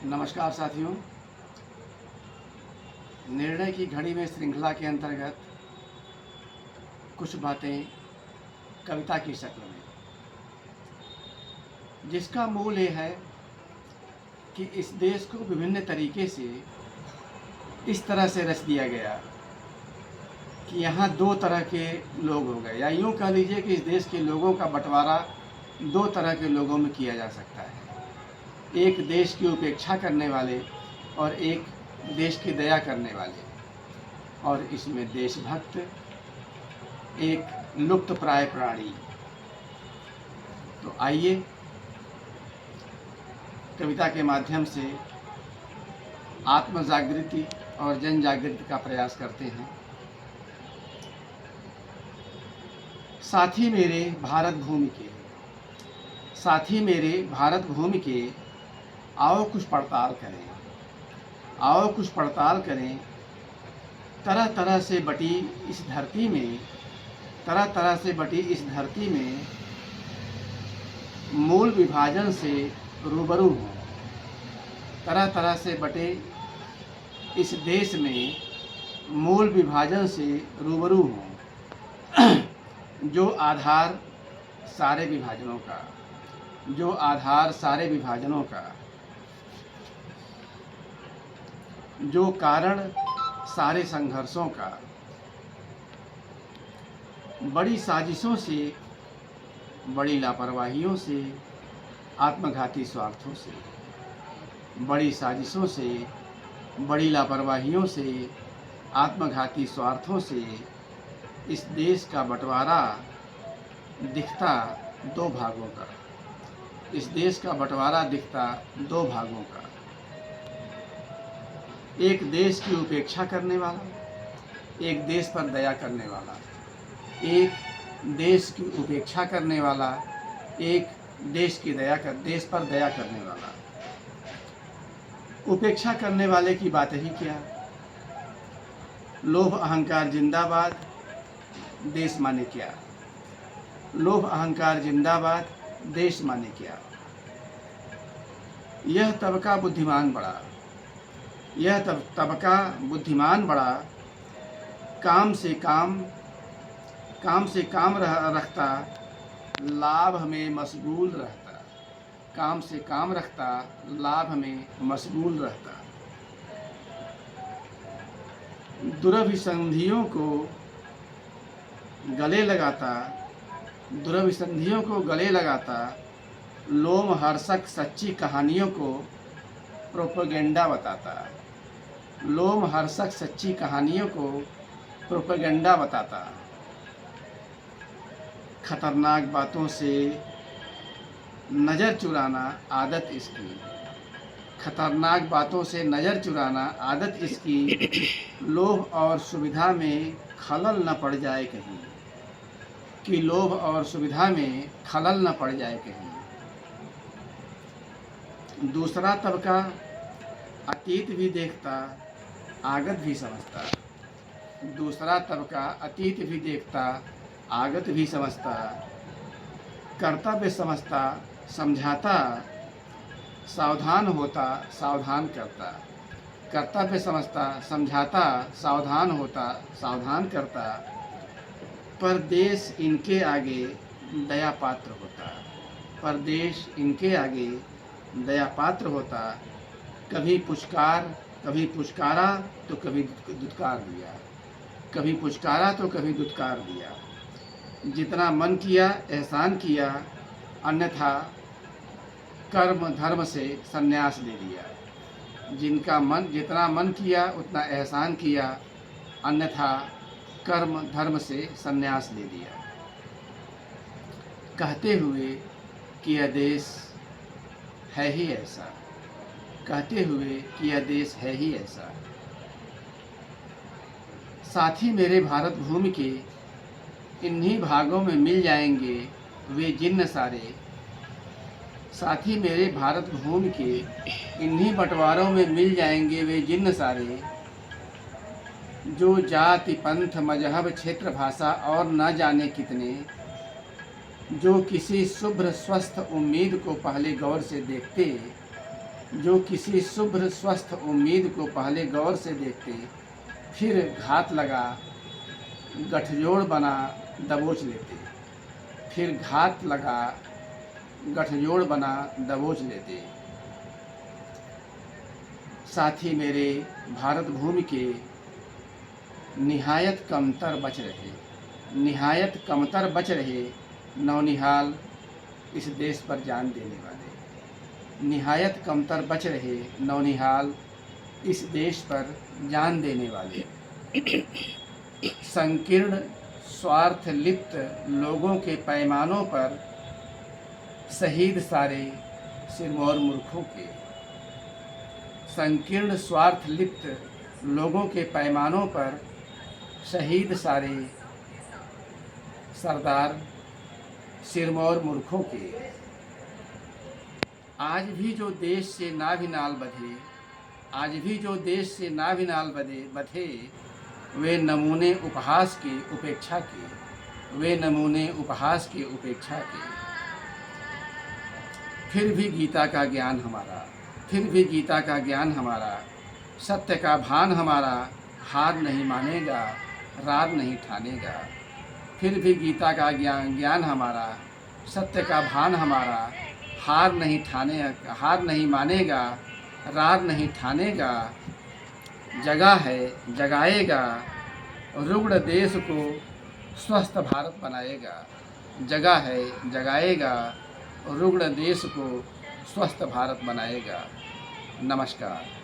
नमस्कार साथियों। निर्णय की घड़ी में श्रृंखला के अंतर्गत कुछ बातें कविता की शक्ल में, जिसका मूल ये है कि इस देश को विभिन्न तरीके से इस तरह से रच दिया गया कि यहाँ दो तरह के लोग हो गए, या यूँ कह लीजिए कि इस देश के लोगों का बंटवारा दो तरह के लोगों में किया जा सकता है। एक देश की उपेक्षा करने वाले और एक देश की दया करने वाले, और इसमें देशभक्त एक लुप्त प्राय प्राणी। तो आइए कविता के माध्यम से आत्म जागृति और जन जागृति का प्रयास करते हैं। साथी मेरे भारत भूमि के, साथी मेरे भारत भूमि के, आओ कुछ पड़ताल करें, आओ कुछ पड़ताल करें। तरह तरह से बटी इस धरती में, तरह तरह से बटी इस धरती में मूल विभाजन से रूबरू हूँ। तरह तरह से बटे इस देश में मूल विभाजन से रूबरू हूँ। जो आधार सारे विभाजनों का, जो आधार सारे विभाजनों का, जो कारण सारे संघर्षों का, बड़ी साजिशों से, बड़ी लापरवाहियों से, आत्मघाती स्वार्थों से, बड़ी साजिशों से, बड़ी लापरवाहियों से, आत्मघाती स्वार्थों से इस देश का बंटवारा दिखता दो भागों का, इस देश का बंटवारा दिखता दो भागों का। एक देश की उपेक्षा करने वाला, एक देश पर दया करने वाला। एक देश की उपेक्षा करने वाला, एक देश पर दया करने वाला। उपेक्षा करने वाले की बात ही क्या, लोभ अहंकार जिंदाबाद, देश माने क्या। लोभ अहंकार जिंदाबाद, देश माने क्या। यह तबका बुद्धिमान बड़ा, यह तबका बुद्धिमान बड़ा, काम से काम रखता, लाभ में मशगूल रहता। काम से काम रखता, लाभ में मशगूल रहता। दुरभिसंधियों को गले लगाता, दुरभिसंधियों को गले लगाता। लोमहर्षक सच्ची कहानियों को प्रोपेगेंडा बताता, लोमहर्षक सच्ची कहानियों को प्रोपेगेंडा बताता। खतरनाक बातों से नज़र चुराना आदत इसकी, खतरनाक बातों से नज़र चुराना आदत इसकी। लोभ और सुविधा में खलल न पड़ जाए कहीं, कि लोभ और सुविधा में खलल न पड़ जाए कहीं। दूसरा तबका अतीत भी देखता, आगत भी समझता। दूसरा तबका अतीत भी देखता, आगत भी समझता। कर्तव्य समझता, समझाता, सावधान होता, सावधान करता। कर्तव्य समझता, समझाता, सावधान होता, सावधान करता। पर देश इनके आगे दया पात्र होता, पर देश इनके आगे दया पात्र होता। कभी पुचकारा तो कभी दुत्कार दिया, कभी पुचकारा तो कभी दुत्कार दिया। जितना मन किया एहसान किया, अन्यथा कर्म धर्म से संन्यास ले लिया। जितना मन किया उतना एहसान किया, अन्यथा कर्म धर्म से संन्यास ले लिया। कहते हुए कि यह देश है ही ऐसा, कहते हुए कि यह देश है ही ऐसा। साथी मेरे भारत भूमि के, इन्हीं भागों में मिल जाएंगे वे जिन्न सारे। साथी मेरे भारत भूमि के, इन्हीं बंटवारों में मिल जाएंगे वे जिन्न सारे। जो जाति पंथ मजहब क्षेत्र भाषा और न जाने कितने, जो किसी शुभ्र स्वस्थ उम्मीद को पहले गौर से देखते, जो किसी शुभ्र स्वस्थ उम्मीद को पहले गौर से देखते, फिर घात लगा गठजोड़ बना दबोच लेते, फिर घात लगा गठजोड़ बना दबोच लेते। साथी मेरे भारत भूमि के निहायत कमतर बच रहे, निहायत कमतर बच रहे नौनिहाल इस देश पर जान देने वाले, निहायत कमतर बच रहे नौनिहाल इस देश पर जान देने वाले। संकीर्ण स्वार्थ लिप्त लोगों के पैमानों पर शहीद सारे सिरमौर मूर्खों के, संकीर्ण स्वार्थ लिप्त लोगों के पैमानों पर शहीद सारे सरदार सिरमौर मूर्खों के। आज भी जो देश से नाभिनाल बधे, आज भी जो देश से नाभिनाल बधे, वे नमूने उपहास के उपेक्षा के, वे नमूने उपहास के उपेक्षा के। फिर भी गीता का ज्ञान हमारा, फिर भी गीता का ज्ञान हमारा, सत्य का भान हमारा हार नहीं मानेगा, रार नहीं ठानेगा। फिर भी गीता का ज्ञान हमारा, सत्य का भान हमारा हार नहीं मानेगा, रार नहीं ठानेगा। जगा है जगाएगा, रुग्ण देश को स्वस्थ भारत बनाएगा। जगा है जगाएगा, रुग्ण देश को स्वस्थ भारत बनाएगा। नमस्कार।